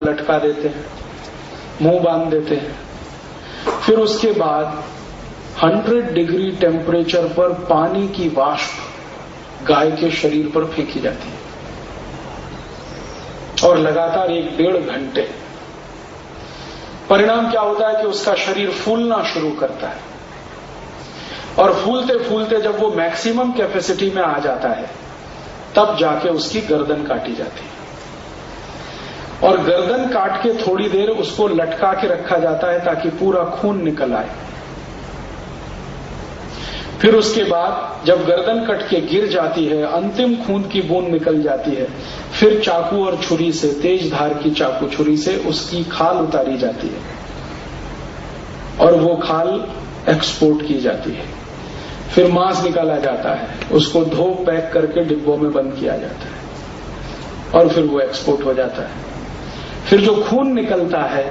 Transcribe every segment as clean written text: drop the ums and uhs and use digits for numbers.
लटका देते हैं, मुंह बांध देते हैं। फिर उसके बाद 100 डिग्री टेम्परेचर पर पानी की वाष्प गाय के शरीर पर फेंकी जाती है और लगातार 1-1.5 घंटे। परिणाम क्या होता है कि उसका शरीर फूलना शुरू करता है और फूलते फूलते जब वो मैक्सिमम कैपेसिटी में आ जाता है तब जाके उसकी गर्दन काटी जाती है और गर्दन काट के थोड़ी देर उसको लटका के रखा जाता है ताकि पूरा खून निकल आए। फिर उसके बाद जब गर्दन कट के गिर जाती है, अंतिम खून की बूंद निकल जाती है, फिर चाकू और छुरी से, तेज धार की चाकू छुरी से उसकी खाल उतारी जाती है और वो खाल एक्सपोर्ट की जाती है। फिर मांस निकाला जाता है, उसको धो पैक करके डिब्बों में बंद किया जाता है और फिर वो एक्सपोर्ट हो जाता है। फिर जो खून निकलता है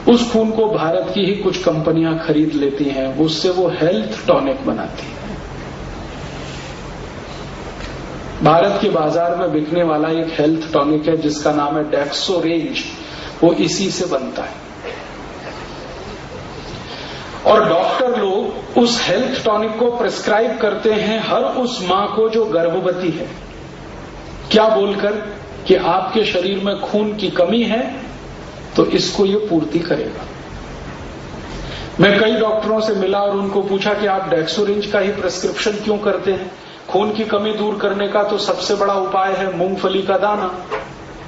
उस खून को भारत की ही कुछ कंपनियां खरीद लेती हैं, उससे वो हेल्थ टॉनिक बनाती है। भारत के बाजार में बिकने वाला एक हेल्थ टॉनिक है जिसका नाम है डेक्सोरेंज, वो इसी से बनता है। और डॉक्टर लोग उस हेल्थ टॉनिक को प्रिस्क्राइब करते हैं हर उस मां को जो गर्भवती है, क्या बोलकर कि आपके शरीर में खून की कमी है तो इसको ये पूर्ति करेगा। मैं कई डॉक्टरों से मिला और उनको पूछा कि आप डेक्सोरेंज का ही प्रिस्क्रिप्शन क्यों करते हैं? खून की कमी दूर करने का तो सबसे बड़ा उपाय है मूंगफली का दाना,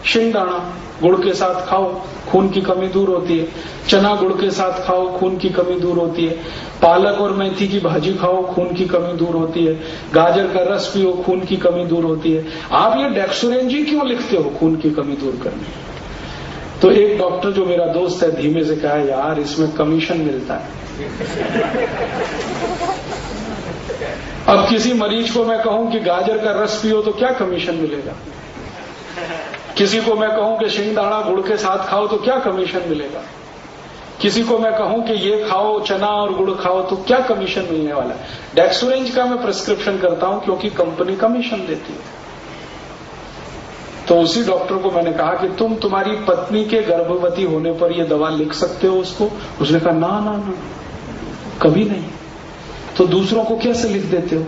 शिंगदाणा गुड़ के साथ खाओ, खून की कमी दूर होती है। चना गुड़ के साथ खाओ, खून की कमी दूर होती है। पालक और मेथी की भाजी खाओ, खून की कमी दूर होती है। गाजर का रस पियो, खून की कमी दूर होती है। आप ये डेक्सोरेंज ही क्यों लिखते हो खून की कमी दूर करने? तो एक डॉक्टर जो मेरा दोस्त है धीमे से कहा, यार इसमें कमीशन मिलता है। अब किसी मरीज को मैं कहूं कि गाजर का रस पियो तो क्या कमीशन मिलेगा? किसी को मैं कहूं कि शिंगदाणा गुड़ के साथ खाओ तो क्या कमीशन मिलेगा? किसी को मैं कहूं कि ये खाओ, चना और गुड़ खाओ, तो क्या कमीशन मिलने वाला है? डेक्सोरेंज का मैं प्रिस्क्रिप्शन करता हूं क्योंकि कंपनी कमीशन देती है। तो उसी डॉक्टर को मैंने कहा कि तुम्हारी पत्नी के गर्भवती होने पर यह दवा लिख सकते हो उसको? उसने कहा ना ना ना, कभी नहीं। तो दूसरों को कैसे लिख देते हो?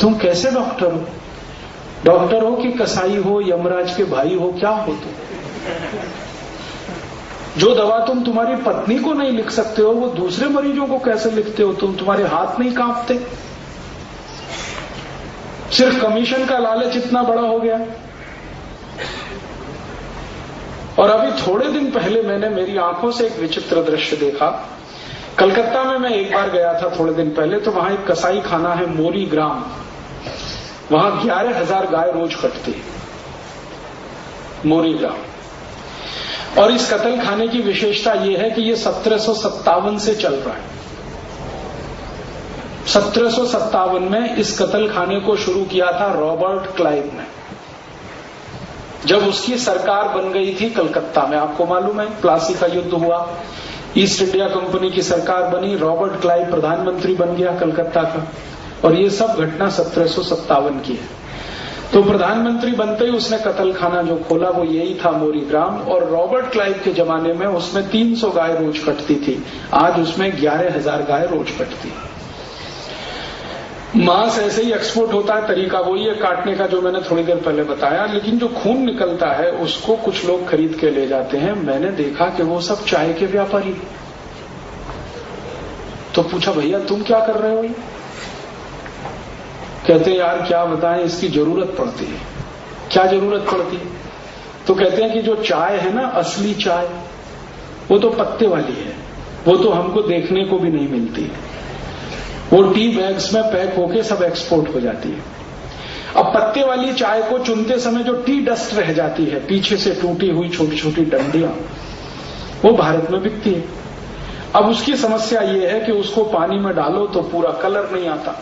तुम कैसे डॉक्टर हो? डॉक्टर हो कि कसाई हो, यमराज के भाई हो, क्या हो तुम? जो दवा तुम तुम्हारी पत्नी को नहीं लिख सकते हो वो दूसरे मरीजों को कैसे लिखते हो? तुम्हारे हाथ नहीं कांपते? सिर्फ कमीशन का लालच इतना बड़ा हो गया। और अभी थोड़े दिन पहले मैंने मेरी आंखों से एक विचित्र दृश्य देखा। कलकत्ता में मैं एक बार गया था थोड़े दिन पहले, तो वहां एक कसाई खाना है मोरी ग्राम, वहां 11,000 गाय रोज कटती है, मोरी ग्राम। और इस कत्ल खाने की विशेषता यह है कि यह 1757 से चल रहा है। 1757 में इस कत्ल खाने को शुरू किया था रॉबर्ट क्लाइव ने, जब उसकी सरकार बन गई थी कलकत्ता में। आपको मालूम है प्लासी का युद्ध हुआ, ईस्ट इंडिया कंपनी की सरकार बनी, रॉबर्ट क्लाइव प्रधानमंत्री बन गया कलकत्ता का, और ये सब घटना 1757 की है। तो प्रधानमंत्री बनते ही उसने कत्ल खाना जो खोला वो यही था मोरी ग्राम। और रॉबर्ट क्लाइव के जमाने में उसमें 300 गाय रोज कटती थी, आज उसमें 11,000 गाय रोज कटती है। मांस ऐसे ही एक्सपोर्ट होता है, तरीका वही है काटने का जो मैंने थोड़ी देर पहले बताया। लेकिन जो खून निकलता है उसको कुछ लोग खरीद के ले जाते हैं। मैंने देखा कि वो सब चाय के व्यापारी। तो पूछा भैया तुम क्या कर रहे हो? कहते हैं यार क्या बताएं, इसकी जरूरत पड़ती है। क्या जरूरत पड़ती है? तो कहते हैं कि जो चाय है ना, असली चाय, वो तो पत्ते वाली है, वो तो हमको देखने को भी नहीं मिलती। वो टी बैग्स में पैक होके सब एक्सपोर्ट हो जाती है। अब पत्ते वाली चाय को चुनते समय जो टी डस्ट रह जाती है, पीछे से टूटी हुई छोटी छोटी डंडियां, वो भारत में बिकती है। अब उसकी समस्या ये है कि उसको पानी में डालो तो पूरा कलर नहीं आता।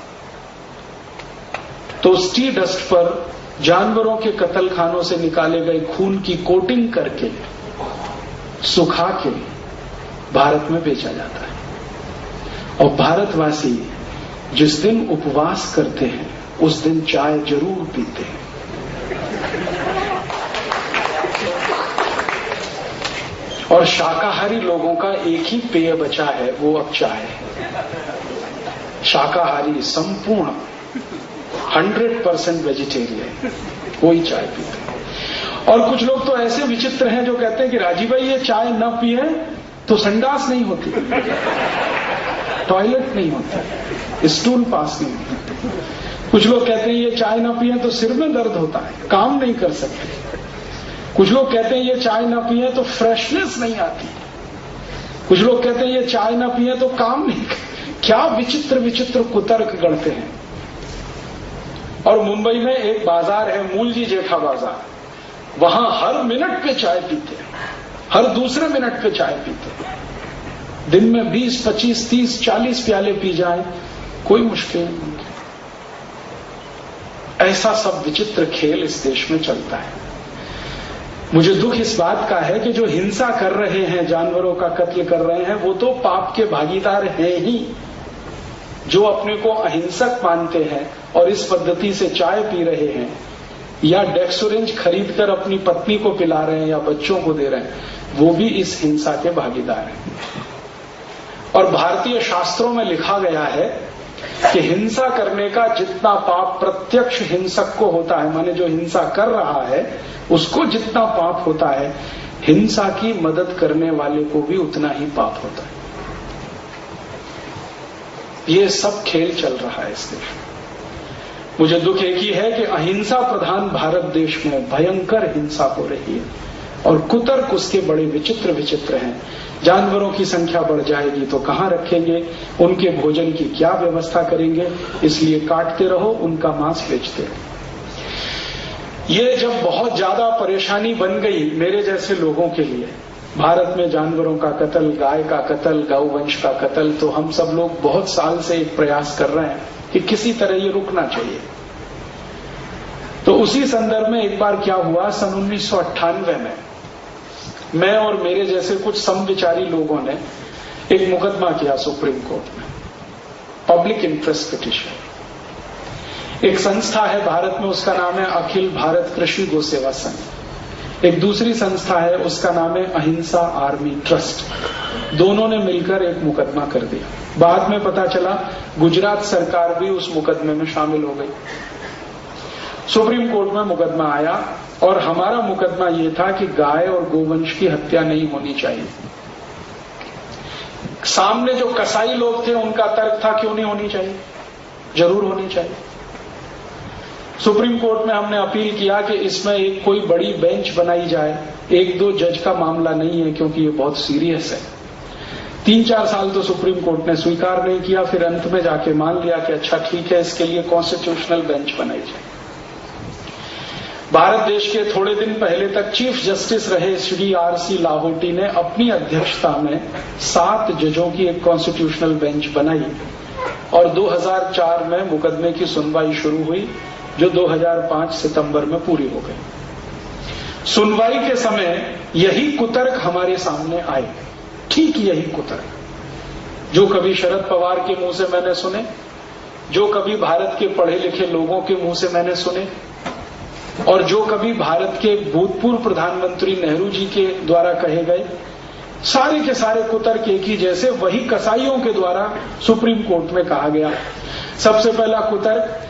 तो उस टी डस्ट पर जानवरों के कत्ल खानों से निकाले गए खून की कोटिंग करके सुखा के भारत में बेचा जाता है। और भारतवासी जिस दिन उपवास करते हैं उस दिन चाय जरूर पीते हैं। और शाकाहारी लोगों का एक ही पेय बचा है, वो अब चाय है। शाकाहारी संपूर्ण 100% वेजिटेरियन वही चाय पीते हैं। और कुछ लोग तो ऐसे विचित्र हैं जो कहते हैं कि राजीव भाई ये चाय न पिए तो संडास नहीं होती, टॉयलेट नहीं होता, स्टूल पास नहीं होता। कुछ लोग कहते हैं ये चाय न पिए तो सिर में दर्द होता है, काम नहीं कर सकते। कुछ लोग कहते हैं ये चाय न पिए तो फ्रेशनेस नहीं आती। कुछ लोग कहते हैं ये चाय न पिए तो काम नहीं। क्या विचित्र विचित्र कुतर्क गढ़ते हैं। और मुंबई में एक बाजार है, मूलजी जेठा बाजार, वहां हर मिनट पे चाय पीते हैं, हर दूसरे मिनट पे चाय पीते हैं। दिन में 20, 25, 30, 40 प्याले पी जाए कोई मुश्किल नहीं। ऐसा सब विचित्र खेल इस देश में चलता है। मुझे दुख इस बात का है कि जो हिंसा कर रहे हैं, जानवरों का कत्ल कर रहे हैं, वो तो पाप के भागीदार हैं ही। जो अपने को अहिंसक मानते हैं और इस पद्धति से चाय पी रहे हैं या डेक्सोरेंज खरीदकर अपनी पत्नी को पिला रहे हैं या बच्चों को दे रहे हैं, वो भी इस हिंसा के भागीदार हैं। और भारतीय शास्त्रों में लिखा गया है कि हिंसा करने का जितना पाप प्रत्यक्ष हिंसक को होता है, माने जो हिंसा कर रहा है उसको जितना पाप होता है, हिंसा की मदद करने वाले को भी उतना ही पाप होता है। ये सब खेल चल रहा है इस देश में। मुझे दुख एक ही है कि अहिंसा प्रधान भारत देश में भयंकर हिंसा हो रही है और कुतर्क उसके बड़े विचित्र विचित्र हैं। जानवरों की संख्या बढ़ जाएगी तो कहां रखेंगे, उनके भोजन की क्या व्यवस्था करेंगे, इसलिए काटते रहो, उनका मांस बेचते रहो। ये जब बहुत ज्यादा परेशानी बन गई मेरे जैसे लोगों के लिए, भारत में जानवरों का कत्ल, गाय का कत्ल, गौवंश का कत्ल, तो हम सब लोग बहुत साल से एक प्रयास कर रहे हैं कि किसी तरह ये रुकना चाहिए। तो उसी संदर्भ में एक बार क्या हुआ, सन 1998 में मैं और मेरे जैसे कुछ समविचारी लोगों ने एक मुकदमा किया सुप्रीम कोर्ट में, पब्लिक इंटरेस्ट पिटीशन। एक संस्था है भारत में, उसका नाम है अखिल भारत कृषि गो सेवा संघ। एक दूसरी संस्था है, उसका नाम है अहिंसा आर्मी ट्रस्ट। दोनों ने मिलकर एक मुकदमा कर दिया। बाद में पता चला गुजरात सरकार भी उस मुकदमे में शामिल हो गई। सुप्रीम कोर्ट में मुकदमा आया और हमारा मुकदमा यह था कि गाय और गोवंश की हत्या नहीं होनी चाहिए। सामने जो कसाई लोग थे उनका तर्क था क्यों नहीं होनी चाहिए, जरूर होनी चाहिए। सुप्रीम कोर्ट में हमने अपील किया कि इसमें एक कोई बड़ी बेंच बनाई जाए। 1-2 जज का मामला नहीं है क्योंकि ये बहुत सीरियस है। 3-4 साल तो सुप्रीम कोर्ट ने स्वीकार नहीं किया, फिर अंत में जाके मान लिया कि अच्छा ठीक है, इसके लिए कॉन्स्टिट्यूशनल बेंच बनाई जाए। भारत देश के थोड़े दिन पहले तक चीफ जस्टिस रहे श्री RC लाहोटी ने अपनी अध्यक्षता में 7 जजों की एक कॉन्स्टिट्यूशनल बेंच बनाई और 2004 में मुकदमे की सुनवाई शुरू हुई, जो 2005 सितंबर में पूरी हो गई। सुनवाई के समय यही कुतर्क हमारे सामने आए, ठीक यही कुतर्क जो कभी शरद पवार के मुंह से मैंने सुने, जो कभी भारत के पढ़े लिखे लोगों के मुंह से मैंने सुने, और जो कभी भारत के भूतपूर्व प्रधानमंत्री नेहरू जी के द्वारा कहे गए। सारे के सारे कुतर्क एक ही जैसे वही कसाईयों के द्वारा सुप्रीम कोर्ट में कहा गया। सबसे पहला कुतर्क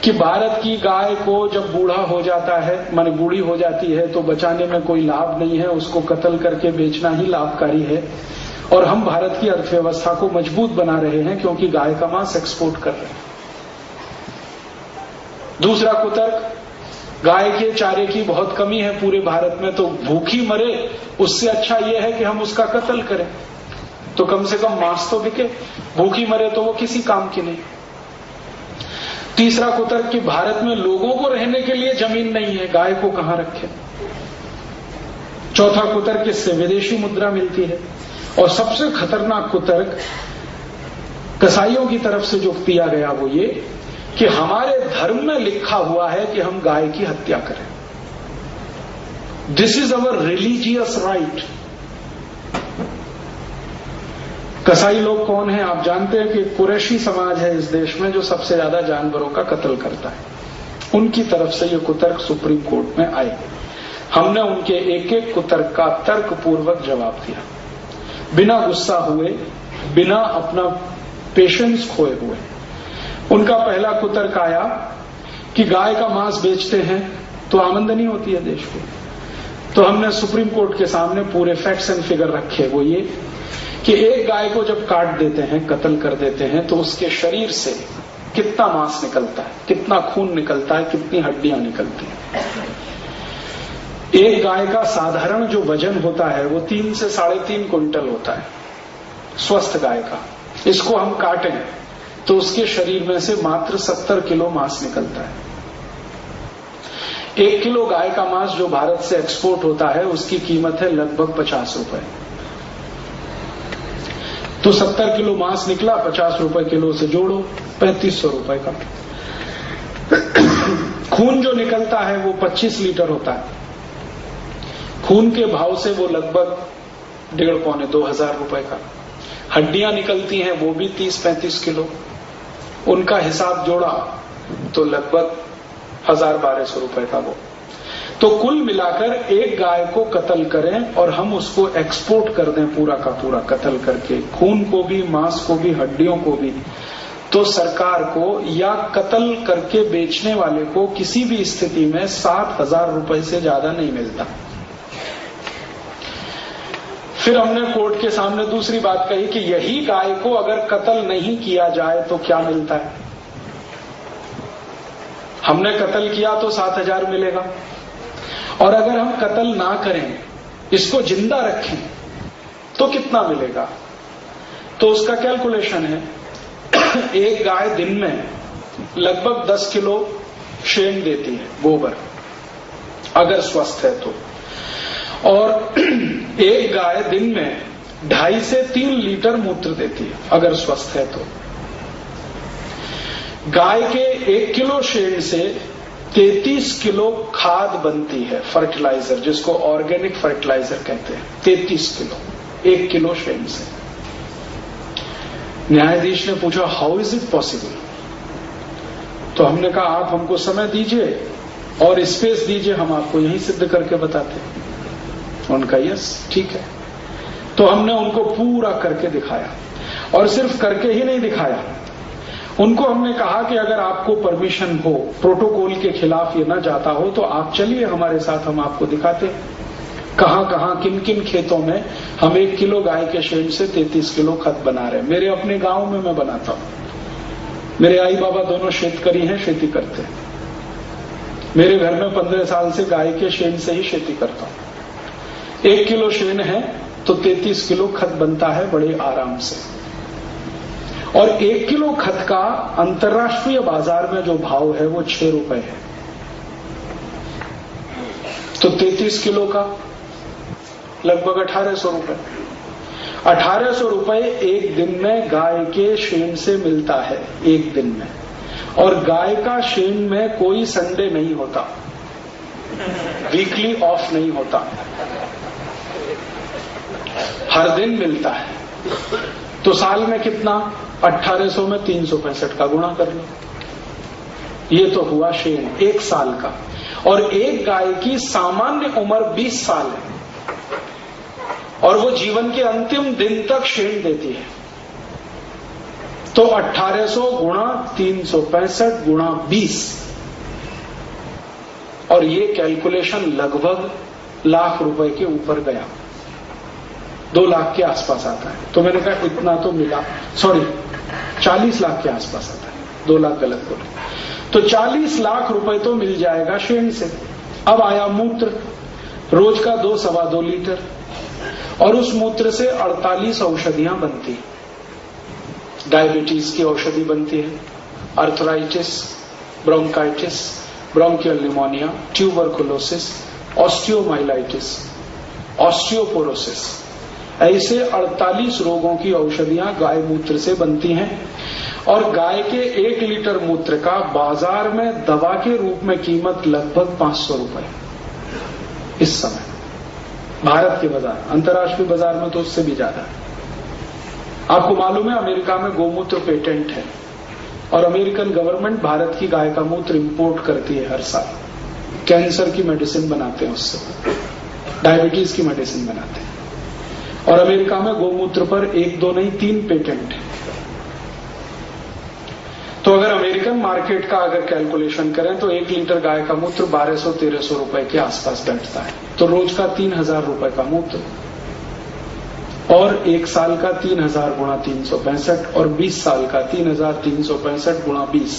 कि भारत की गाय को जब बूढ़ा हो जाता है, माने बूढ़ी हो जाती है, तो बचाने में कोई लाभ नहीं है, उसको कत्ल करके बेचना ही लाभकारी है और हम भारत की अर्थव्यवस्था को मजबूत बना रहे हैं क्योंकि गाय का मांस एक्सपोर्ट कर रहे हैं। दूसरा कुतर्क, गाय के चारे की बहुत कमी है पूरे भारत में, तो भूखी मरे उससे अच्छा यह है कि हम उसका कत्ल करें, तो कम से कम मांस तो बिके, भूखी मरे तो वो किसी काम की नहीं। तीसरा कुतर्क कि भारत में लोगों को रहने के लिए जमीन नहीं है, गाय को कहां रखें। चौथा कुतर्क, इससे विदेशी मुद्रा मिलती है। और सबसे खतरनाक कुतर्क कसाईयों की तरफ से जो दिया गया वो ये कि हमारे धर्म में लिखा हुआ है कि हम गाय की हत्या करें। This is our religious right. कसाई लोग कौन हैं आप जानते हैं कि कुरैशी समाज है इस देश में जो सबसे ज्यादा जानवरों का कत्ल करता है। उनकी तरफ से ये कुतर्क सुप्रीम कोर्ट में आए। हमने उनके एक एक कुतर्क का तर्कपूर्वक जवाब दिया, बिना गुस्सा हुए, बिना अपना पेशेंस खोए हुए। उनका पहला कुतर्क आया कि गाय का मांस बेचते हैं तो आमदनी होती है देश को। तो हमने सुप्रीम कोर्ट के सामने पूरे फैक्ट्स एंड फिगर रखे, वो ये कि एक गाय को जब काट देते हैं, कत्ल कर देते हैं, तो उसके शरीर से कितना मांस निकलता है, कितना खून निकलता है, कितनी हड्डियां निकलती हैं। एक गाय का साधारण जो वजन होता है वो 3 से 3.5 क्विंटल होता है, स्वस्थ गाय का। इसको हम काटें तो उसके शरीर में से मात्र 70 किलो मांस निकलता है। 1 किलो गाय का मांस जो भारत से एक्सपोर्ट होता है उसकी कीमत है लगभग 50 रुपए। तो 70 किलो मांस निकला, 50 रुपए किलो से जोड़ो, 3500 रुपए का। खून जो निकलता है वो 25 लीटर होता है। खून के भाव से वो लगभग 1,500-2,000 रुपए का। हड्डियां निकलती हैं वो भी 30-35 किलो। उनका हिसाब जोड़ा तो लगभग 1,000-1,200 रुपए का वो। तो कुल मिलाकर एक गाय को कत्ल करें और हम उसको एक्सपोर्ट कर दें पूरा का पूरा कत्ल करके, खून को भी, मांस को भी, हड्डियों को भी, तो सरकार को या कत्ल करके बेचने वाले को किसी भी स्थिति में 7,000 रुपए से ज्यादा नहीं मिलता। फिर हमने कोर्ट के सामने दूसरी बात कही कि यही गाय को अगर कत्ल नहीं किया जाए तो क्या मिलता है। हमने कत्ल किया तो 7,000 मिलेगा, और अगर हम कत्ल ना करें, इसको जिंदा रखें, तो कितना मिलेगा। तो उसका कैलकुलेशन है, एक गाय दिन में लगभग 10 किलो शेन देती है, गोबर, अगर स्वस्थ है तो। और एक गाय दिन में 2.5 से 3 लीटर मूत्र देती है, अगर स्वस्थ है तो। गाय के 1 किलो शेण से 33 किलो खाद बनती है, फर्टिलाइजर, जिसको ऑर्गेनिक फर्टिलाइजर कहते हैं। 33 किलो 1 किलो शेण से। न्यायाधीश ने पूछा, हाउ इज इट पॉसिबल। तो हमने कहा, आप हमको समय दीजिए और स्पेस दीजिए, हम आपको यहीं सिद्ध करके बताते हैं। उनका यस, ठीक है। तो हमने उनको पूरा करके दिखाया, और सिर्फ करके ही नहीं दिखाया, उनको हमने कहा कि अगर आपको परमिशन हो, प्रोटोकॉल के खिलाफ ये ना जाता हो, तो आप चलिए हमारे साथ, हम आपको दिखाते कहां कहां किन किन खेतों में हम 1 किलो गाय के शेण से 33 किलो खत बना रहे हैं। मेरे अपने गांव में मैं बनाता हूं। मेरे आई बाबा दोनों शेतकरी हैं, खेती करते हैं। मेरे घर में 15 साल से गाय के शेण से ही खेती करता हूं। 1 किलो शेण है तो 33 किलो खत बनता है बड़े आराम से। और 1 किलो खत का अंतर्राष्ट्रीय बाजार में जो भाव है वो 6 रुपए है। तो 33 किलो का लगभग 1,800 रुपए। 1,800 रुपए एक दिन में गाय के शेण से मिलता है, एक दिन में। और गाय का शेण में कोई संडे नहीं होता, वीकली ऑफ नहीं होता, हर दिन मिलता है। तो साल में कितना, 1,800 में 365 का गुणा कर लो। ये तो हुआ शेण 1 साल का। और एक गाय की सामान्य उम्र 20 साल है, और वो जीवन के अंतिम दिन तक शेण देती है। तो 1,800 गुणा 365 गुणा 20, और ये कैलकुलेशन लगभग लाख रुपए के ऊपर गया, 2 लाख के आसपास आता है। तो मैंने कहा इतना तो मिला, सॉरी 40 लाख के आसपास आता है, 2 लाख गलत बोले। तो 40 लाख रुपए तो मिल जाएगा शेण से। अब आया मूत्र, रोज का 2-2.25 लीटर, और उस मूत्र से 48 औषधियां बनती। डायबिटीज की औषधि बनती है, arthritis, bronchitis, bronchial pneumonia, tuberculosis, osteomyelitis, osteoporosis, ऐसे 48 रोगों की औषधियां गाय मूत्र से बनती हैं। और गाय के 1 लीटर मूत्र का बाजार में दवा के रूप में कीमत लगभग 500 रुपए इस समय भारत के बाजार। अंतर्राष्ट्रीय बाजार में तो उससे भी ज्यादा है। आपको मालूम है अमेरिका में गोमूत्र पेटेंट है, और अमेरिकन गवर्नमेंट भारत की गाय का मूत्र इंपोर्ट करती है हर साल। कैंसर की मेडिसिन बनाते हैं उससे, डायबिटीज की मेडिसिन बनाते हैं। और अमेरिका में गोमूत्र पर 1 2 नहीं 3 पेटेंट है। तो अगर अमेरिकन मार्केट का अगर कैलकुलेशन करें तो 1 लीटर गाय का मूत्र 1200-1300 रुपए के आसपास बैठता है। तो रोज का 3000 रुपए का मूत्र, और 1 साल का 3000 गुणा 365, और 20 साल का 3365 गुणा 20,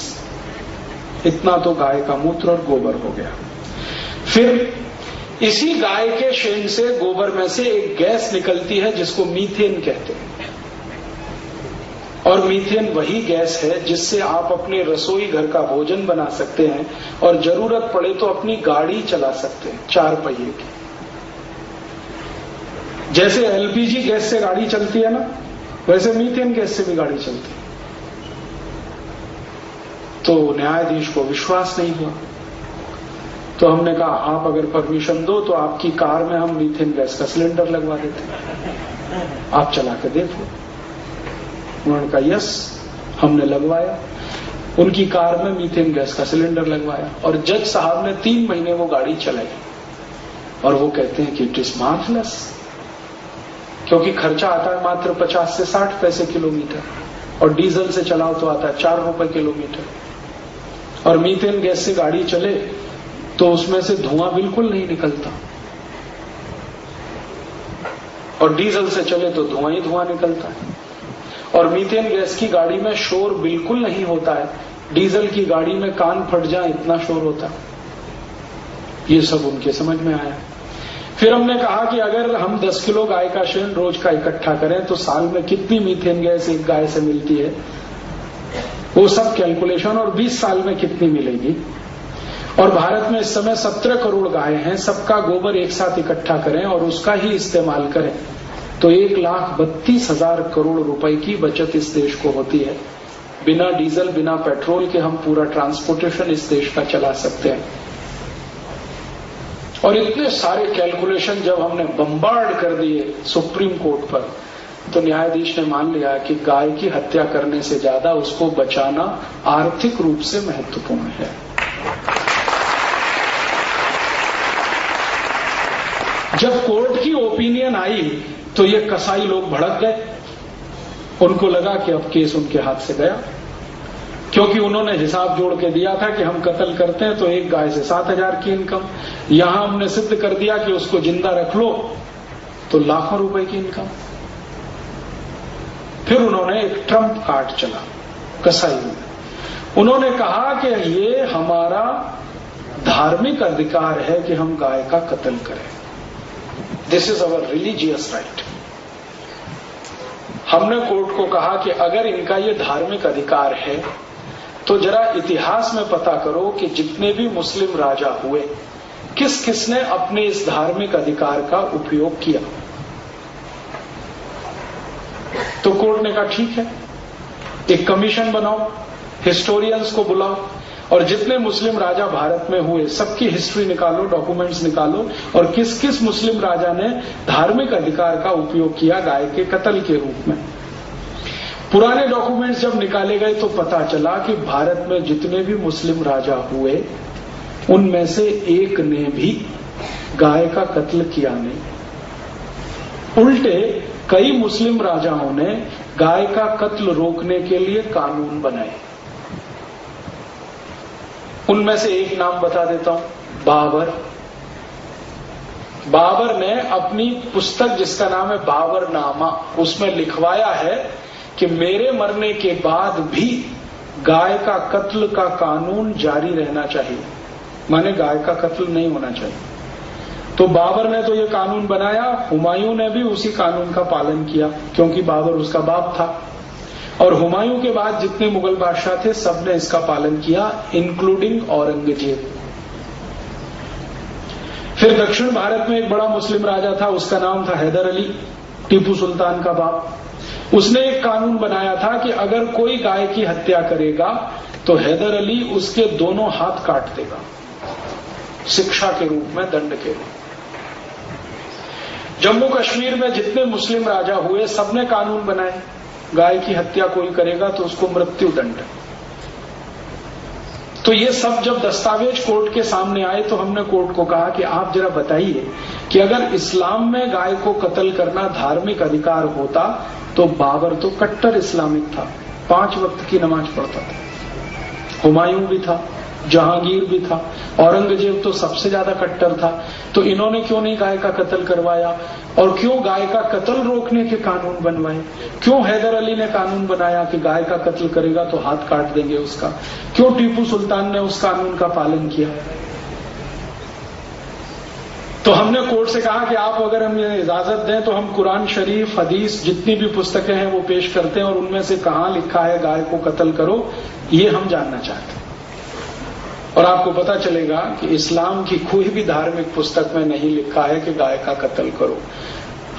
इतना तो गाय का मूत्र और गोबर हो गया। फिर इसी गाय के शेन से, गोबर में से एक गैस निकलती है जिसको मीथेन कहते हैं। और मीथेन वही गैस है जिससे आप अपने रसोई घर का भोजन बना सकते हैं और जरूरत पड़े तो अपनी गाड़ी चला सकते हैं 4 पहिए की। जैसे एलपीजी गैस से गाड़ी चलती है ना, वैसे मीथेन गैस से भी गाड़ी चलती है। तो न्यायाधीश को विश्वास नहीं हुआ, तो हमने कहा आप अगर परमिशन दो तो आपकी कार में हम मीथेन गैस का सिलेंडर लगवा देते हैं, आप चला के देखो। उन्होंने कहा यस, हमने लगवाया। उनकी कार में मीथेन गैस का सिलेंडर लगवाया और जज साहब ने 3 महीने वो गाड़ी चलाई और वो कहते हैं कि इट इज मार्वलस, क्योंकि खर्चा आता है मात्र 50 से 60 पैसे किलोमीटर और डीजल से चलाओ तो आता है 4 रुपए किलोमीटर। और मीथेन गैस से गाड़ी चले तो उसमें से धुआं बिल्कुल नहीं निकलता, और डीजल से चले तो धुआं ही धुआं निकलता है। और मीथेन गैस की गाड़ी में शोर बिल्कुल नहीं होता है, डीजल की गाड़ी में कान फट जाए इतना शोर होता है। ये सब उनके समझ में आया। फिर हमने कहा कि अगर हम 10 किलो गाय का शेन रोज का इकट्ठा करें तो साल में कितनी मीथेन गैस एक गाय से मिलती है, वो सब कैलकुलेशन, और 20 साल में कितनी मिलेगी। और भारत में इस समय 17 करोड़ गाय हैं, सबका गोबर एक साथ इकट्ठा करें और उसका ही इस्तेमाल करें तो 1,32,000 करोड़ रुपए की बचत इस देश को होती है। बिना डीजल बिना पेट्रोल के हम पूरा ट्रांसपोर्टेशन इस देश का चला सकते हैं। और इतने सारे कैलकुलेशन जब हमने बम्बार्ड कर दिए सुप्रीम कोर्ट पर, तो न्यायाधीश ने मान लिया कि गाय की हत्या करने से ज्यादा उसको बचाना आर्थिक रूप से महत्वपूर्ण है। जब कोर्ट की ओपिनियन आई तो ये कसाई लोग भड़क गए, उनको लगा कि अब केस उनके हाथ से गया, क्योंकि उन्होंने हिसाब जोड़ के दिया था कि हम कत्ल करते हैं तो एक गाय से 7,000 की इनकम, यहां हमने सिद्ध कर दिया कि उसको जिंदा रख लो तो लाखों रुपए की इनकम। फिर उन्होंने एक ट्रम्प कार्ड चला कसाई में, उन्होंने कहा कि ये हमारा धार्मिक अधिकार है कि हम गाय का कत्ल करें, this is our religious right. हमने कोर्ट को कहा कि अगर इनका ये धार्मिक अधिकार है तो जरा इतिहास में पता करो कि जितने भी मुस्लिम राजा हुए किस किसने अपने इस धार्मिक अधिकार का उपयोग किया। तो कोर्ट ने कहा ठीक है, एक कमीशन बनाओ, हिस्टोरियंस को बुलाओ और जितने मुस्लिम राजा भारत में हुए सबकी हिस्ट्री निकालो, डॉक्यूमेंट्स निकालो और किस किस मुस्लिम राजा ने धार्मिक अधिकार का उपयोग किया गाय के कत्ल के रूप में। पुराने डॉक्यूमेंट्स जब निकाले गए तो पता चला कि भारत में जितने भी मुस्लिम राजा हुए उनमें से एक ने भी गाय का कत्ल किया नहीं। उल्टे कई मुस्लिम राजाओं ने गाय का कत्ल रोकने के लिए कानून बनाए। उनमें से एक नाम बता देता हूं, बाबर। बाबर ने अपनी पुस्तक जिसका नाम है बाबरनामा, उसमें लिखवाया है कि मेरे मरने के बाद भी गाय का कत्ल का कानून जारी रहना चाहिए, माने गाय का कत्ल नहीं होना चाहिए। तो बाबर ने तो ये कानून बनाया, हुमायूं ने भी उसी कानून का पालन किया क्योंकि बाबर उसका बाप था, और हुमायूं के बाद जितने मुगल बादशाह थे सबने इसका पालन किया, इंक्लूडिंग औरंगजेब। फिर दक्षिण भारत में एक बड़ा मुस्लिम राजा था, उसका नाम था हैदर अली, टीपू सुल्तान का बाप। उसने एक कानून बनाया था कि अगर कोई गाय की हत्या करेगा तो हैदर अली उसके दोनों हाथ काट देगा, शिक्षा के रूप में, दंड के रूप। जम्मू कश्मीर में जितने मुस्लिम राजा हुए सबने कानून बनाए, गाय की हत्या कोई करेगा तो उसको मृत्यु दंड। तो ये सब जब दस्तावेज कोर्ट के सामने आए तो हमने कोर्ट को कहा कि आप जरा बताइए कि अगर इस्लाम में गाय को कत्ल करना धार्मिक अधिकार होता तो बाबर तो कट्टर इस्लामिक था, 5 वक्त की नमाज पढ़ता था, हुमायूं भी था, जहांगीर भी था, औरंगजेब तो सबसे ज्यादा कट्टर था। तो इन्होंने क्यों नहीं गाय का कत्ल करवाया? और क्यों गाय का कत्ल रोकने के कानून बनवाए? क्यों हैदर अली ने कानून बनाया कि गाय का कत्ल करेगा तो हाथ काट देंगे उसका? क्यों टीपू सुल्तान ने उस कानून का पालन किया? तो हमने कोर्ट से कहा कि आप अगर हमें इजाजत दें तो हम कुरान शरीफ, हदीस, जितनी भी पुस्तकें हैं वो पेश करते हैं और उनमें से कहां लिखा है गाय को कत्ल करो, ये हम जानना चाहते हैं। और आपको पता चलेगा कि इस्लाम की कोई भी धार्मिक पुस्तक में नहीं लिखा है कि गाय का कत्ल करो।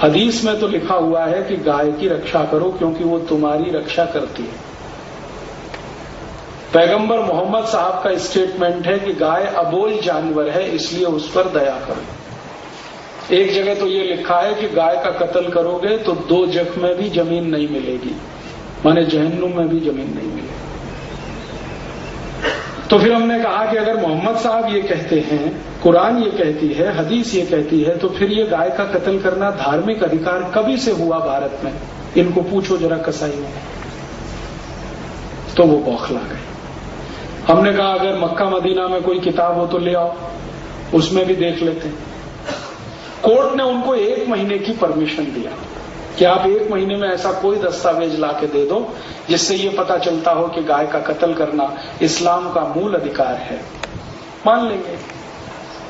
हदीस में तो लिखा हुआ है कि गाय की रक्षा करो क्योंकि वो तुम्हारी रक्षा करती है। पैगंबर मोहम्मद साहब का स्टेटमेंट है कि गाय अबोल जानवर है इसलिए उस पर दया करो। एक जगह तो ये लिखा है कि गाय का कत्ल करोगे तो 2 जख में भी जमीन नहीं मिलेगी, माने जहन्नुम में भी जमीन नहीं मिलेगी। तो फिर हमने कहा कि अगर मोहम्मद साहब ये कहते हैं, कुरान ये कहती है, हदीस ये कहती है, तो फिर ये गाय का कत्ल करना धार्मिक अधिकार कभी से हुआ भारत में? इनको पूछो जरा कसाई में। तो वो बौखला गए। हमने कहा अगर मक्का मदीना में कोई किताब हो तो ले आओ, उसमें भी देख लेते हैं। कोर्ट ने उनको 1 महीने की परमिशन दिया कि आप 1 महीने में ऐसा कोई दस्तावेज ला के दे दो जिससे ये पता चलता हो कि गाय का कत्ल करना इस्लाम का मूल अधिकार है। मान लेंगे।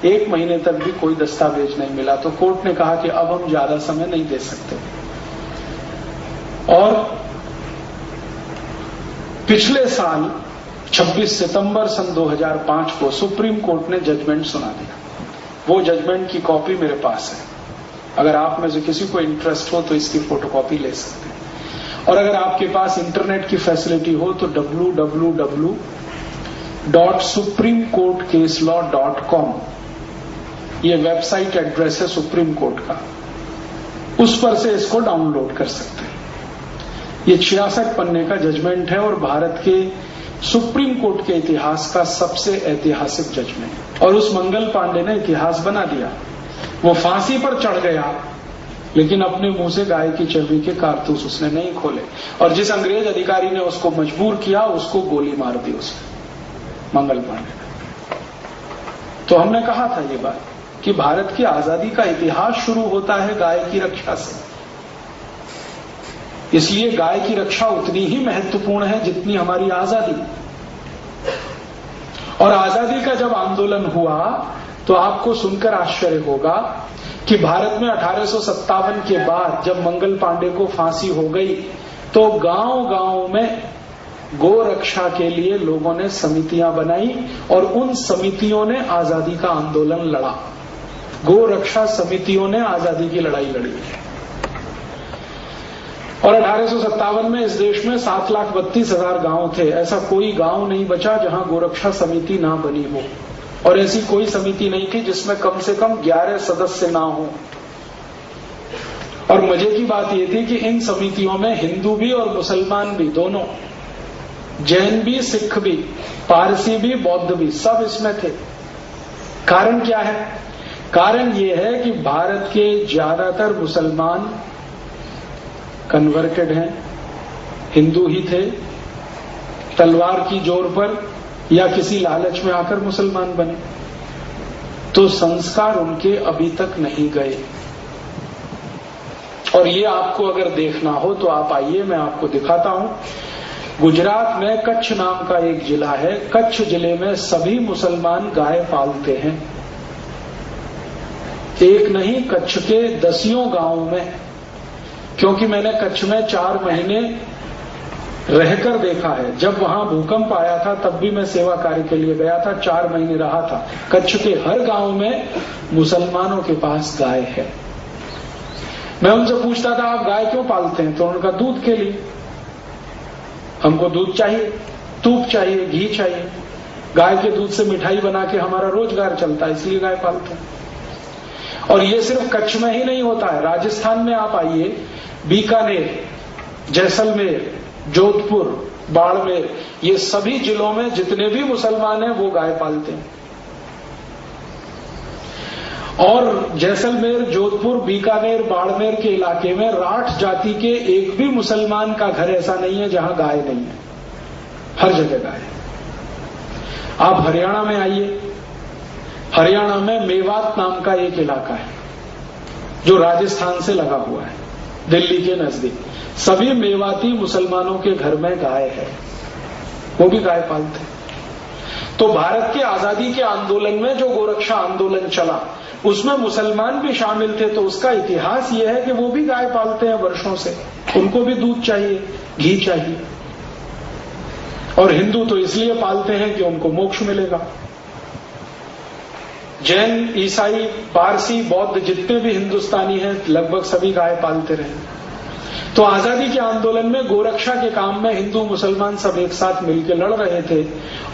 1 महीने तक भी कोई दस्तावेज नहीं मिला तो कोर्ट ने कहा कि अब हम ज्यादा समय नहीं दे सकते। और पिछले साल 26 सितंबर सन 2005 को सुप्रीम कोर्ट ने जजमेंट सुना दिया। वो जजमेंट की कॉपी मेरे पास है, अगर आप में से किसी को इंटरेस्ट हो तो इसकी फोटोकॉपी ले सकते हैं। और अगर आपके पास इंटरनेट की फैसिलिटी हो तो www.supremecourtcaselaw.com ये वेबसाइट एड्रेस है सुप्रीम कोर्ट का, उस पर से इसको डाउनलोड कर सकते हैं। ये 66 पन्ने का जजमेंट है और भारत के सुप्रीम कोर्ट के इतिहास का सबसे ऐतिहासिक जजमेंट। और उस मंगल पांडे ने इतिहास बना दिया। वो फांसी पर चढ़ गया लेकिन अपने मुंह से गाय की चर्बी के कारतूस उसने नहीं खोले। और जिस अंग्रेज अधिकारी ने उसको मजबूर किया उसको गोली मार दी उसने, मंगल पांडे ने। तो हमने कहा था ये बात कि भारत की आजादी का इतिहास शुरू होता है गाय की रक्षा से। इसलिए गाय की रक्षा उतनी ही महत्वपूर्ण है जितनी हमारी आजादी। और आजादी का जब आंदोलन हुआ तो आपको सुनकर आश्चर्य होगा कि भारत में 1857 के बाद जब मंगल पांडे को फांसी हो गई तो गांव-गांव में गो रक्षा के लिए लोगों ने समितियां बनाई और उन समितियों ने आजादी का आंदोलन लड़ा। गो रक्षा समितियों ने आजादी की लड़ाई लड़ी। और 1857 में इस देश में 7,32,000 गांव थे। ऐसा कोई गांव नहीं बचा जहां गोरक्षा समिति ना बनी हो। और ऐसी कोई समिति नहीं थी जिसमें कम से कम 11 सदस्य ना हो। और मजे की बात यह थी कि इन समितियों में हिंदू भी और मुसलमान भी दोनों, जैन भी, सिख भी, पारसी भी, बौद्ध भी, सब इसमें थे। कारण क्या है? कारण यह है कि भारत के ज्यादातर मुसलमान कन्वर्टेड हैं, हिंदू ही थे, तलवार की जोर पर या किसी लालच में आकर मुसलमान बने। तो संस्कार उनके अभी तक नहीं गए। और ये आपको अगर देखना हो तो आप आइए, मैं आपको दिखाता हूं। गुजरात में कच्छ नाम का एक जिला है। कच्छ जिले में सभी मुसलमान गाय पालते हैं। एक नहीं, कच्छ के 10 गांवों में। क्योंकि मैंने कच्छ में 4 महीने रहकर देखा है। जब वहां भूकंप आया था तब भी मैं सेवा कार्य के लिए गया था, 4 महीने रहा था। कच्छ के हर गांव में मुसलमानों के पास गाय है। मैं उनसे पूछता था आप गाय क्यों पालते हैं? तो उनका दूध के लिए। हमको दूध चाहिए, तूप चाहिए, घी चाहिए। गाय के दूध से मिठाई बना के हमारा रोजगार चलता है, इसलिए गाय पालते हैं। और ये सिर्फ कच्छ में ही नहीं होता है। राजस्थान में आप आइए, बीकानेर, जैसलमेर, जोधपुर, बाड़मेर, ये सभी जिलों में जितने भी मुसलमान हैं वो गाय पालते हैं। और जैसलमेर, जोधपुर, बीकानेर, बाड़मेर के इलाके में राठ जाति के एक भी मुसलमान का घर ऐसा नहीं है जहां गाय नहीं है, हर जगह गाय है। आप हरियाणा में आइए, हरियाणा में मेवात नाम का एक इलाका है जो राजस्थान से लगा हुआ है, दिल्ली के नजदीक। सभी मेवाती मुसलमानों के घर में गाय है, वो भी गाय पालते हैं। तो भारत के आजादी के आंदोलन में जो गोरक्षा आंदोलन चला उसमें मुसलमान भी शामिल थे, तो उसका इतिहास यह है कि वो भी गाय पालते हैं वर्षों से, उनको भी दूध चाहिए, घी चाहिए। और हिंदू तो इसलिए पालते हैं कि उनको मोक्ष मिलेगा। जैन, ईसाई, पारसी, बौद्ध जितने भी हिंदुस्तानी हैं लगभग सभी गाय पालते रहे। तो आजादी के आंदोलन में गोरक्षा के काम में हिंदू मुसलमान सब एक साथ मिलकर लड़ रहे थे,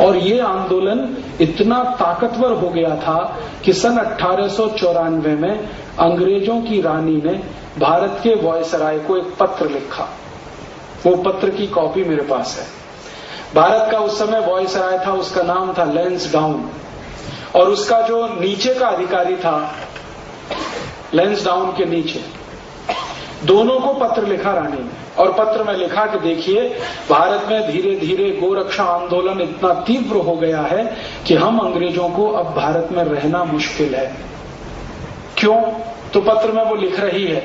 और ये आंदोलन इतना ताकतवर हो गया था कि सन 1894 में अंग्रेजों की रानी ने भारत के वायसराय को एक पत्र लिखा। वो पत्र की कॉपी मेरे पास है। भारत का उस समय वायसराय था, उसका नाम था लैंसडाउन, और उसका जो नीचे का अधिकारी था, लैंसडाउन के नीचे, दोनों को पत्र लिखा रानी ने। और पत्र में लिखा कि देखिए, भारत में धीरे धीरे गोरक्षा आंदोलन इतना तीव्र हो गया है कि हम अंग्रेजों को अब भारत में रहना मुश्किल है। क्यों? तो पत्र में वो लिख रही है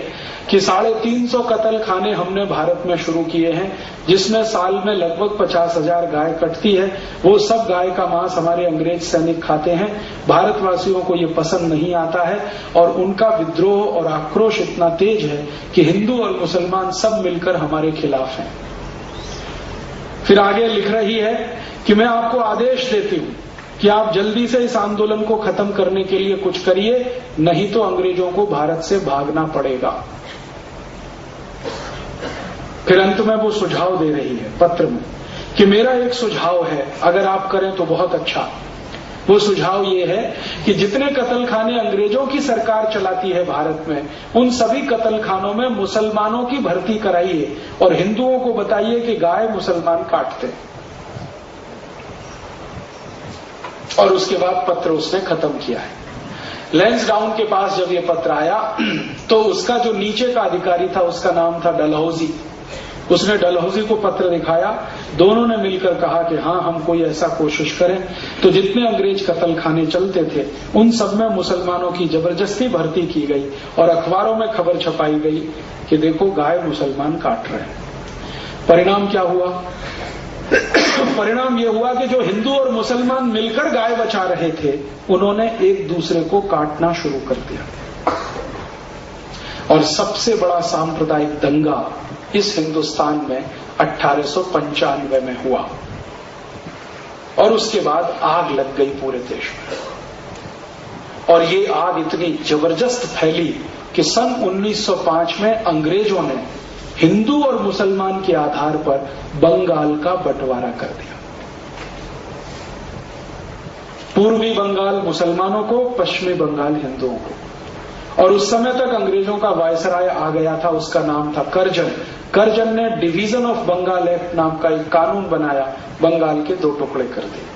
कि 350 कत्ल खाने हमने भारत में शुरू किए हैं, जिसमें साल में लगभग 50,000 गाय कटती है। वो सब गाय का मांस हमारे अंग्रेज सैनिक खाते हैं। भारतवासियों को ये पसंद नहीं आता है, और उनका विद्रोह और आक्रोश इतना तेज है कि हिंदू और मुसलमान सब मिलकर हमारे खिलाफ हैं। फिर आगे लिख रही है कि मैं आपको आदेश देती हूं कि आप जल्दी से इस आंदोलन को खत्म करने के लिए कुछ करिए, नहीं तो अंग्रेजों को भारत से भागना पड़ेगा। फिर अंत में वो सुझाव दे रही है पत्र में कि मेरा एक सुझाव है, अगर आप करें तो बहुत अच्छा। वो सुझाव ये है कि जितने कत्लखाने अंग्रेजों की सरकार चलाती है भारत में, उन सभी कत्लखानों में मुसलमानों की भर्ती कराइए और हिंदुओं को बताइए कि गाय मुसलमान काटते। और उसके बाद पत्र उसने खत्म किया है। लैंसडाउन के पास जब ये पत्र आया तो उसका जो नीचे का अधिकारी था उसका नाम था डलहौजी। उसने डलहौजी को पत्र दिखाया, दोनों ने मिलकर कहा कि हाँ, हम कोई ऐसा कोशिश करें। तो जितने अंग्रेज कत्लखाने चलते थे उन सब में मुसलमानों की जबरदस्ती भर्ती की गई और अखबारों में खबर छपाई गई कि देखो गाय मुसलमान काट रहे हैं। परिणाम क्या हुआ? परिणाम यह हुआ कि जो हिंदू और मुसलमान मिलकर गाय बचा रहे थे उन्होंने एक दूसरे को काटना शुरू कर दिया, और सबसे बड़ा सांप्रदायिक दंगा इस हिंदुस्तान में 1895 में हुआ, और उसके बाद आग लग गई पूरे देश में। और ये आग इतनी जबरदस्त फैली कि सन 1905 में अंग्रेजों ने हिंदू और मुसलमान के आधार पर बंगाल का बंटवारा कर दिया। पूर्वी बंगाल मुसलमानों को, पश्चिमी बंगाल हिंदुओं को। और उस समय तक अंग्रेजों का वायसराय आ गया था, उसका नाम था कर्जन। कर्जन ने डिवीजन ऑफ बंगाल एक्ट नाम का एक कानून बनाया, बंगाल के 2 टुकड़े कर दिए।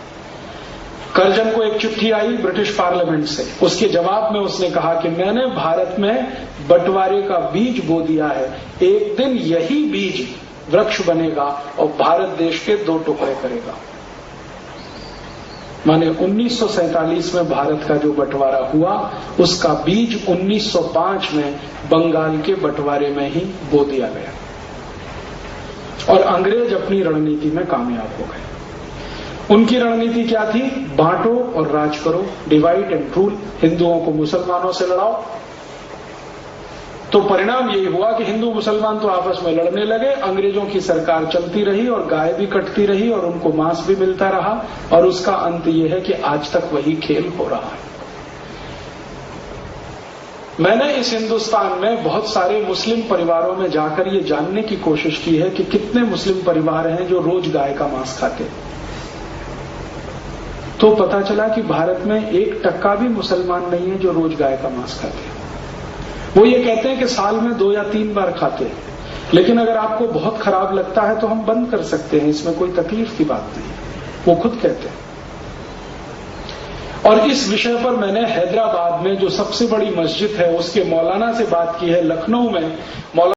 कर्जन को एक चिट्ठी आई ब्रिटिश पार्लियामेंट से, उसके जवाब में उसने कहा कि मैंने भारत में बंटवारे का बीज बो दिया है, एक दिन यही बीज वृक्ष बनेगा और भारत देश के 2 टुकड़े करेगा। माने 1947 में भारत का जो बंटवारा हुआ उसका बीज 1905 में बंगाल के बंटवारे में ही बो दिया गया, और अंग्रेज अपनी रणनीति में कामयाब हो गए। उनकी रणनीति क्या थी? बांटो और राज करो, डिवाइड एंड रूल, हिंदुओं को मुसलमानों से लड़ाओ। तो परिणाम यही हुआ कि हिंदू मुसलमान तो आपस में लड़ने लगे, अंग्रेजों की सरकार चलती रही और गाय भी कटती रही और उनको मांस भी मिलता रहा, और उसका अंत यह है कि आज तक वही खेल हो रहा है। मैंने इस हिंदुस्तान में बहुत सारे मुस्लिम परिवारों में जाकर ये जानने की कोशिश की है कि कितने मुस्लिम परिवार हैं जो रोज गाय का मांस खाते हैं। तो पता चला कि भारत में 1% भी मुसलमान नहीं है जो रोज गाय का मांस खाते हैं। वो ये कहते हैं कि साल में 2 या 3 बार खाते हैं, लेकिन अगर आपको बहुत खराब लगता है तो हम बंद कर सकते हैं, इसमें कोई तकलीफ की बात नहीं। वो खुद कहते हैं। और इस विषय पर मैंने हैदराबाद में जो सबसे बड़ी मस्जिद है उसके मौलाना से बात की है। लखनऊ में मौलाना